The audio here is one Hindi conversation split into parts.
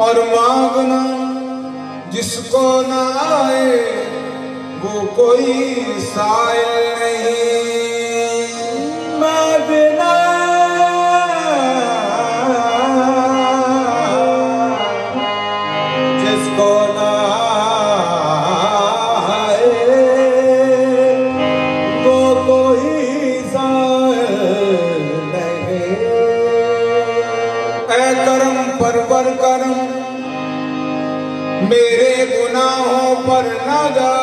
और मांगना जिसको ना आए वो कोई साइल नहीं। मांगना जिसको ना आए वो कोई साइल नहीं। ऐ करम परवर करम मेरे गुनाहों पर न जा,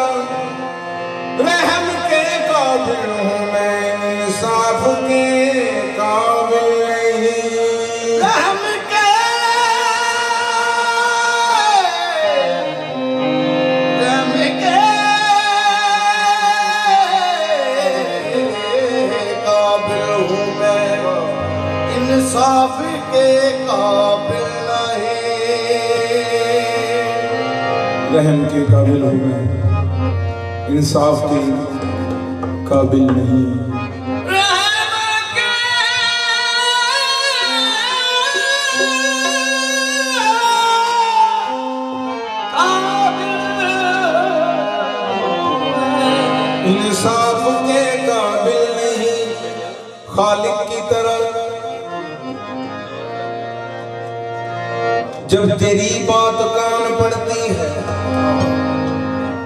रहम के काबिल हूँ मैं, इंसाफ के काबिल नहीं। रहम के काबिल हूँ मैं, इंसाफ के काबिल नहीं। रहम के काबिल हूँ मैं, इंसाफ के काबिल नहीं। इंसाफ के काबिल नहीं, खालिक की तरह जब तेरी बात कान पड़ती है,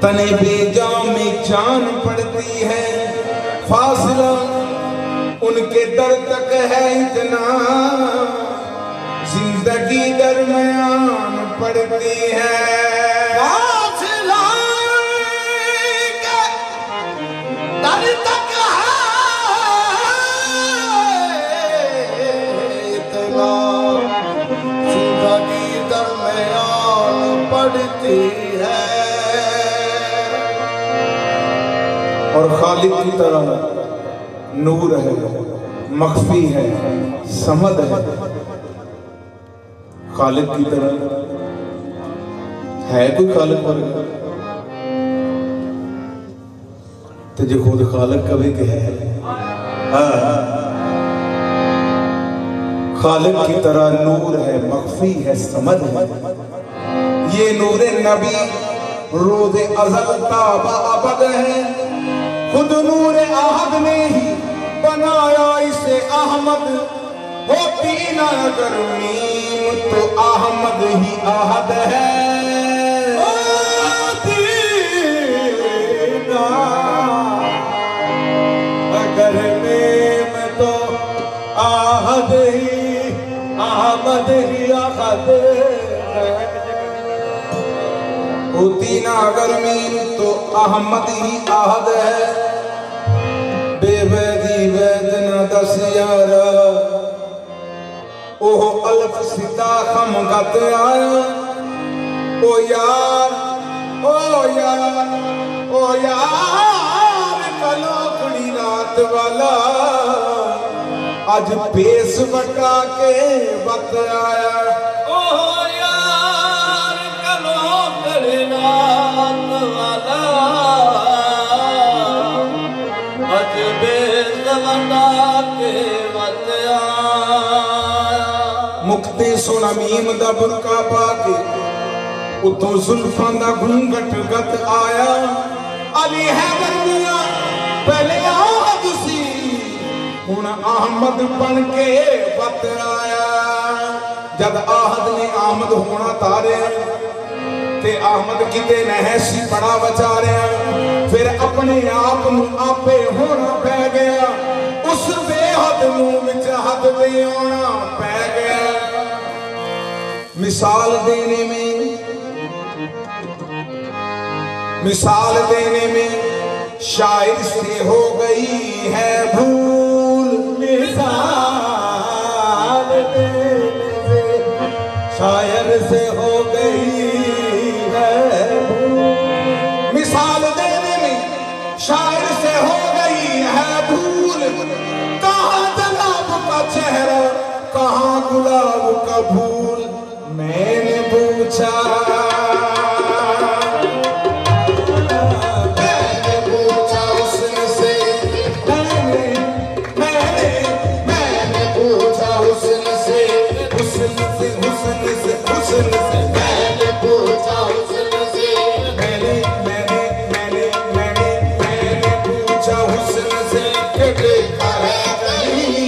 तने बेजान में जान पड़ती है, फासला उनके दर तक है इतना, जिंदगी दरमियान पड़ती है। फासला दर तक है इतना, जिंदगी दरमियान पड़ती है। और खालिक की तरह नूर है, मख्फी है, समद है। खालिक की तरह है कोई खालिक पर तुझे खुद खालिक कभी कहे है। खालिक की तरह नूर है, मख्फी है, समद है। ये नूर नबी रोज़ अज़ल ताबा अबद है, खुद नूर आहद ने ही बनाया इसे अहमद। होती ना अगर मीम तो अहमद ही आहद है। होती ना अगर मीम तो आहद ही अहमद ही आहद है। होती ना अगर मीम तो अहमद ही आहद है। बेवैदी वैद न दस यारा, ओह अल्फ सिता खम गत आया। ओ यार ओ यार ओ यार, कलोकड़ी रात वाला अज पेश बटा के बत आया। ओ यार कलोकड़ी रात वाला अज पेश बटा के बत आया। मुक्ते सोना मीम दा बुरका पाके, उतों जुल्फां दा घूंघट गत आया। अली है बंदियां पहले आहद सी, हुण अहमद बन के बत आया। जद आहद ने आमद होना तारे ते अहमद किते नहीं सी बड़ा बचारिया। फिर अपने आप नू आपे होना पै गया, उस बेहद नू विच हद दे आना पै गया। मिसाल देने में शायर से हो गई है भूल। मिसाल देने से शायर से हो गई है भूल। मिसाल देने में शायर से हो गई है भूल। कहाँ जनाब का चेहरा, कहाँ गुलाब का फूल। मैंने पूछा हुस्न से, मैंने पूछा हुस्न से, हुस्न से, हुस्न से, हुस्न से। मैंने पूछा हुस्न से, मैंने पूछा हुस्न से कि देखा है कहीं।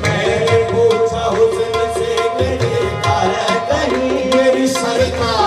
मैंने पूछा हुस्न से कि देखा है कहीं। मेरी सरकार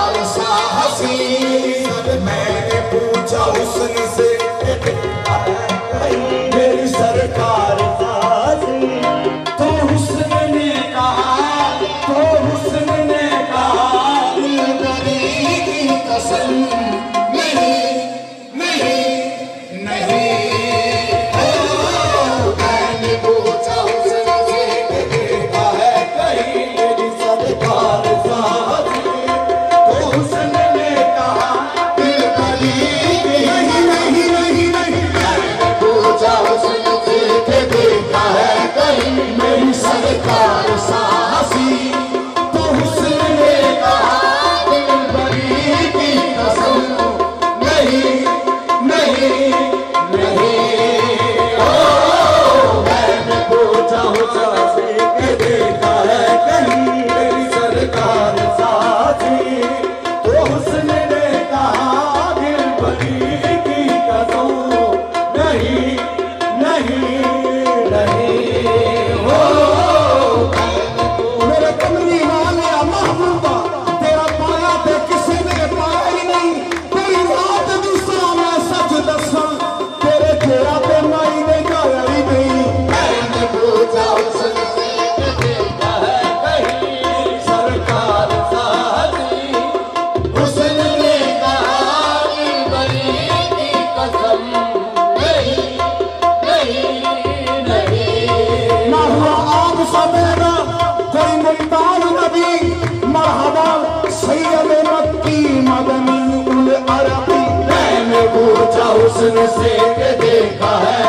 मदनी उल अरबी। मैंने पूछा हुस्न से के देखा है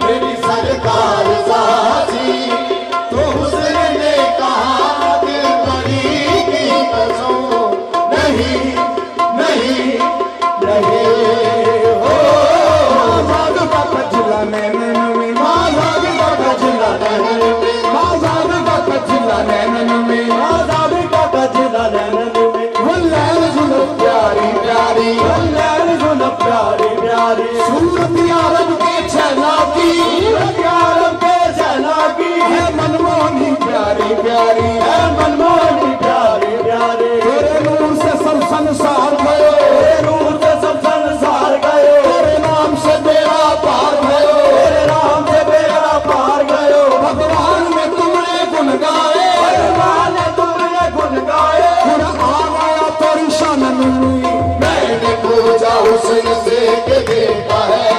मेरी सरकार साजी, तो हुस्न ने कहा दिल बरी की कसम नहीं नहीं नहीं। हो आजाद का कजला नैनन में, आजाद का कजला नैनन में, आजाद का कजला नैनन में, आजाद का कजला नैनन में। हुल्लैल जुल्फ प्यारी प्यारी, हुल्लैल जुल्फ प्यारी प्यारी, सूरत अरब के छैला की, सूरत अरब के छैला की, है मनमोहनी प्यारी प्यारी, है मनमोहनी प्यारी प्यारी। तेरे नूर से सब संसार गयो, तेरे नूर से सब संसार गयो, तेरे नाम से बेड़ा पार भयो, तेरे नाम से बेड़ा पार गयो। भगवान ने तुमने गुन गाए, भगवान ने तुमने गुन गाए। कुरान आया तेरी शान में। मैंने पूछा हुस्न से के देखा है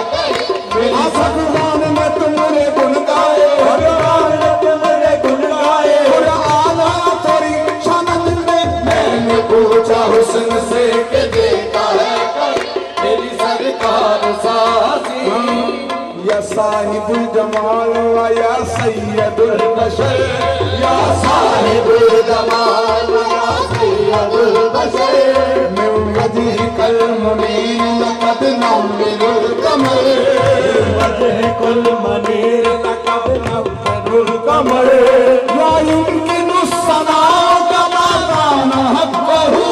मेरी भगवान ने तुमने गुन गाए, भगवान ने तुमने गुन गाए। कुरान आया तेरी शान में। मैंने पूछा हुस्न से के देखा है मेरी सरकार साजी, या साहिबुल जमाल व या सैयदुल बशर, या साहिबुल जमाल या सैयदुल बशर। मिन वजहिकल मुनीर लक़द नव्वरुल कमर, वजह कुल मनीर लक़द नव्वरुल कमर। ला युमकिनु सनाउ कमा कान हक़्क़हु,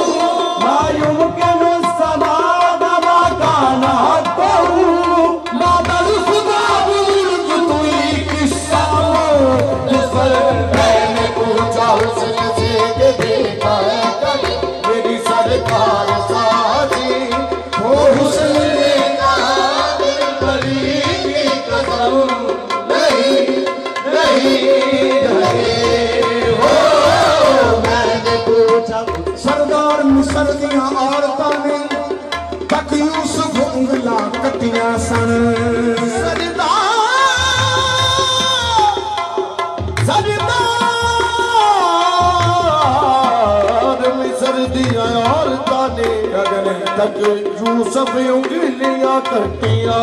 ला युमकिनु सनाउ कमा कान हक़्क़हु। बादल खुदा बुजुर्ग तुई किस्सा जिसर। मैंने पूछा हुस्न से के देखा है मेरी सरकार साजी, वो हुस्न ने कहा दिल बरी की कसम नहीं नहीं नहीं। हो मैंने पूछा सरदार मिसर दियां औरतां ने तक यूसुफ उंगला कटियां सन। सर्दियां औरतां ने तक यूसुफ उंगलियां कटिया।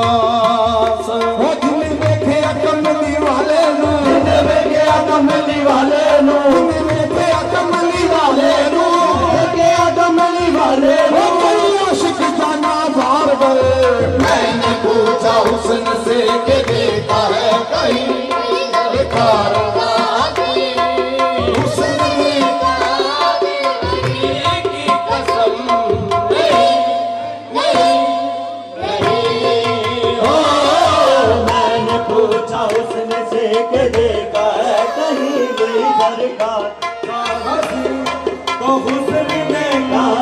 वो जिन्हें देखे कमली वाले नू, जिन्हें देखे कमली वाले नू, जिन्हें देखे कमली वाले नू, देखे कमली वाले वो नू। कोई आशिक जाना बार गए। मैंने पूछा हुस्न से के देखा है कहीं सरकार साजी, हुस्न ने कहा दिल बरी की कसम नहीं नहीं नहीं। हो मैंने पूछा हुस्न से के देखा है कहीं मेरी सरकार साजी, तो हुस्न ने कहा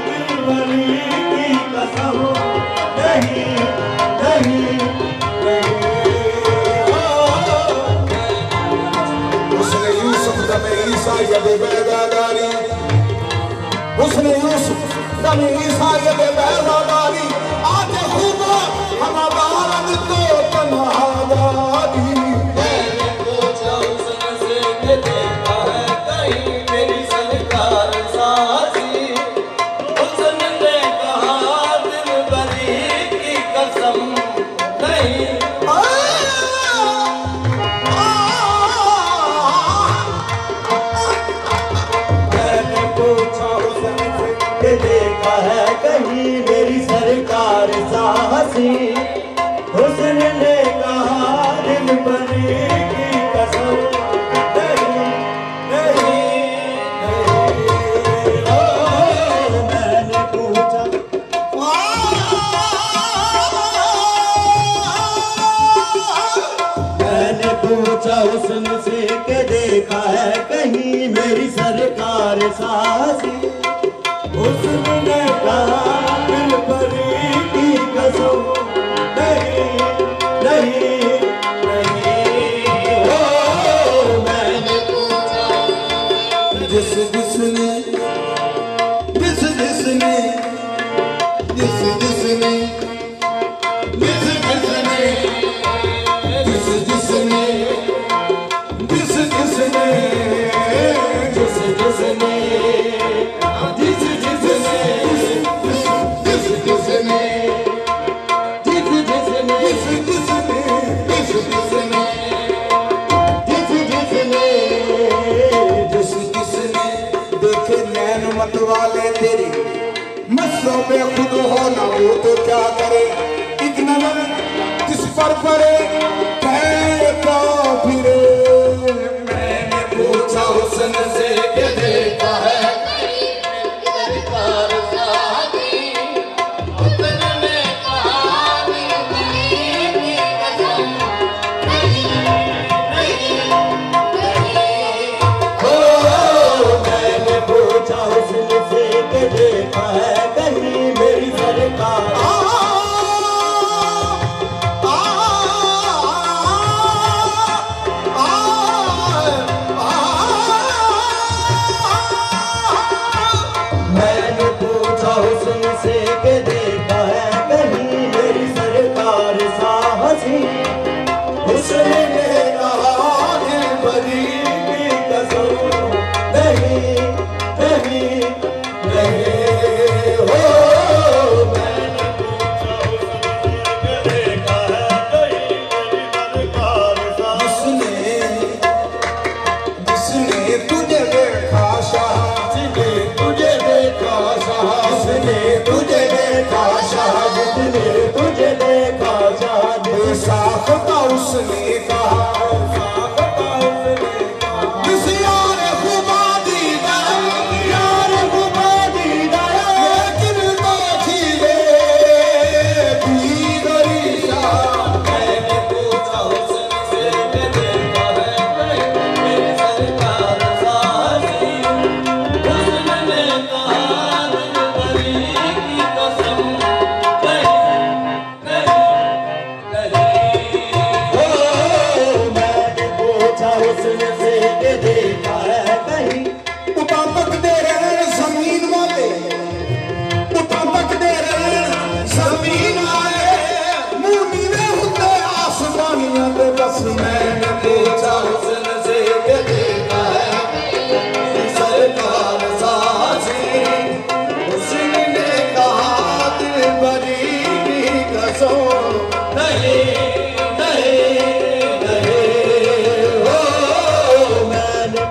दिल बरी की कसम नहीं नहीं नहीं। उसने यूसुफ दमे ईसा यदे बैदादारी, उसने यूसुफ दमे ईसा यदे बैदादारी, आते खूबा हमादारन तो तन्हादारी। मैंने पूछा हुस्न से के देखा है कहीं मेरी सरकार साजी, हुस्न ने कहा दिल बरी की कसम नहीं। मैंने पूछा हुस्न से के देखा है कहीं मेरी सरकार साहसी, हुस्न ने कहा दिल बरी की कसम नहीं नहीं नहीं। ओ मैंने पूछा मैंने पूछा हुस्न से के देखा है कहीं मेरी सरकार सासी, हुस्न ने कहा दिल बरी की कसम नहीं नहीं नहीं। ओ मैंने पूछा जिस जिसने जिस जिसने जिस जिसने जिस जिसने जिस जिसने जिस जिसने जिस जिसने वाले तेरे मसलों में खुद हो ना हो तो क्या करे, एक नजर जिस पर पड़े कहता फिरे। मैंने पूछा हुस्न से कि देखा है सरकार सादी, उसने कहा मैंने पूछा हुस्न से कि देखा है कहीं मेरी सरकार। मैंने पूछा हुस्न से कि देखा है कहीं मेरी सरकार सा हंसी, उसने कहा दिल भरी की कसम नहीं नहीं नहीं हो। मैंने पूछा हुस्न से कि देखा है कहीं मेरी सरकार सा जिसने तुझे देखा शाह, जिसने तुझे देखा शाह, जिसने तुझे देखा शाह, जिसने तुझे देखा शाह, बेसाख्ता उसने कहा, जिस यार खुदा दीदार, यार खुदा दीदार, लेकिन तो छिले दीदारी शाह। मैंने पूछा हुस्न से कि देखा है कहीं मेरी सरकार सा हंसी, उसने कहा दिल भरी की कसम नहीं नहीं नहीं हो। मैंने पूछा हुस्न से कि देखा है कहीं उठा तक दे रहे जमीन वाले, उठा तक दे रहे जमीन वाले, मुंह नीले होते आसमानियां दे बस। मैंने पूछा हुस्न से कि देखा है मेरी सरकार सा हंसी, उसने कहा दिल भरी की कसम नहीं नहीं नहीं हो। मैंने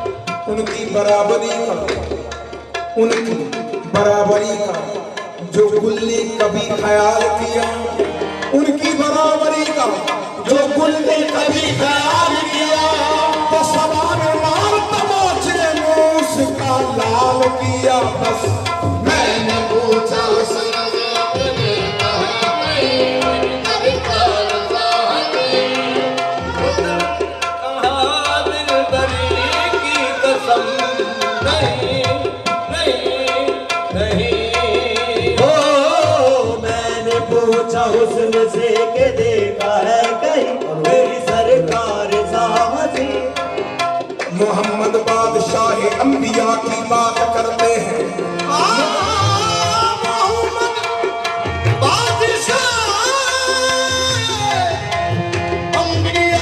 उनकी बराबरी का जो गुल ने कभी ख्याल किया, उनकी बराबरी का जो गुल ने कभी ख्याल किया, तो सवार मार तमाचे मूस का लाल किया बस। मैंने पूछा हुस्न से कि देखा है कहीं मेरी सरकार सा हंसी, उसने कहा दिल भरी की कसम नहीं नहीं नहीं हो। मैंने पूछा हुस्न से कि देखा है कहीं मेरी सरकार सा हंसी, मोहम्मद बादशाह अंबिया की बात करते हैं। मोहम्मद बादशाह अंबिया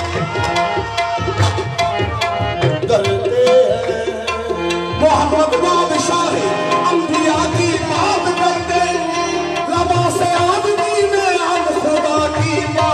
करते हैं। मोहम्मद बादशाह अंबिया की बात करते, लबा से आदमी में खुदा की बात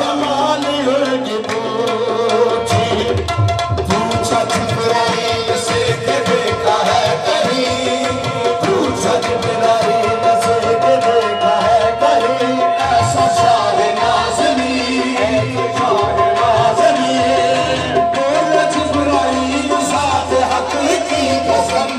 जमाल होगी पूछी पूछा जिब्राइल से के देखा है कहीं पूछा जिब्राइल से के देखा है कहीं ऐसा शाह नाज़नी बोला जिब्राइल साथ हक की कसम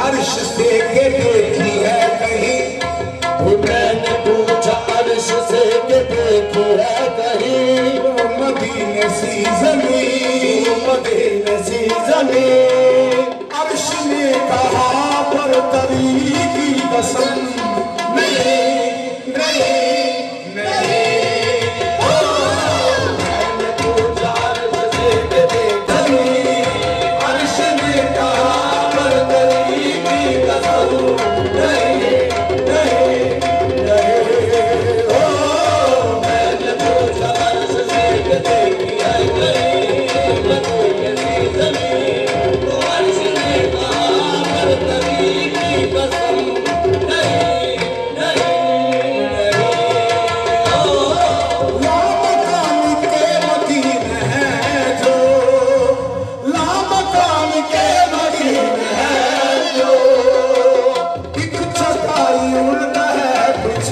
अर्श से के देखी है कहीं मैंने पूछा अर्श से के देखी है कहीं मदीने सी ज़मीन अर्श ने कहा पर तरी की कसम नहीं मैंने पूछा अर्श से के देखी अर्श ने कहा पर तरी की कसम नहीं मैंने पूछा अर्श से के देखी है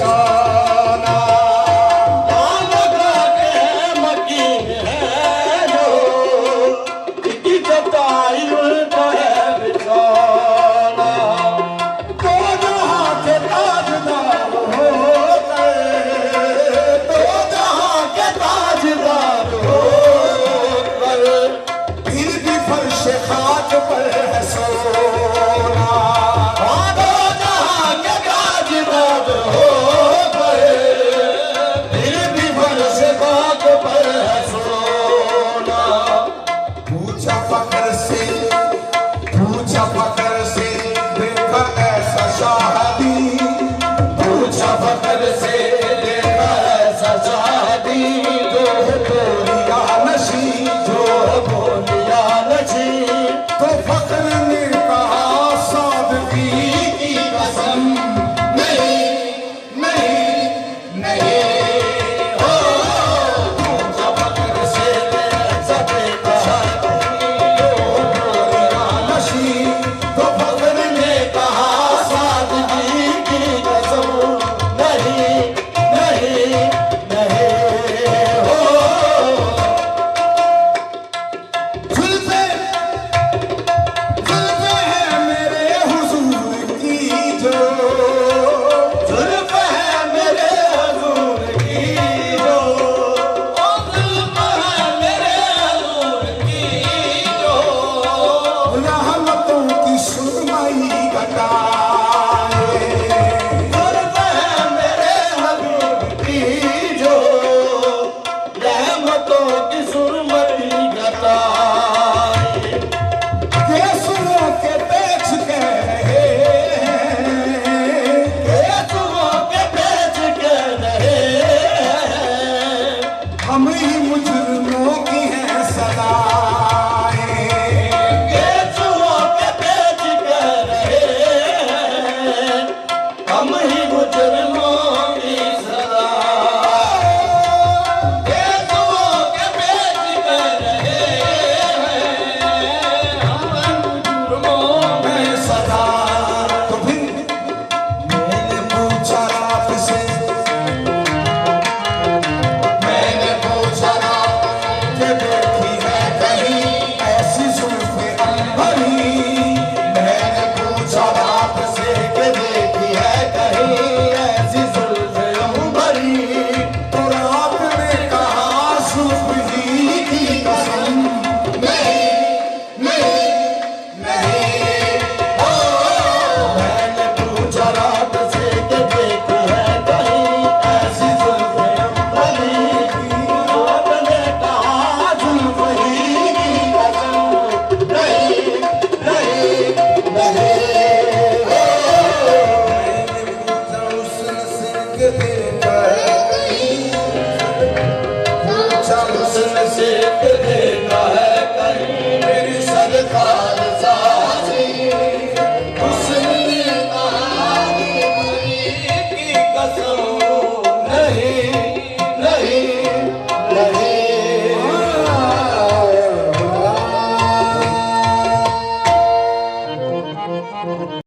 Oh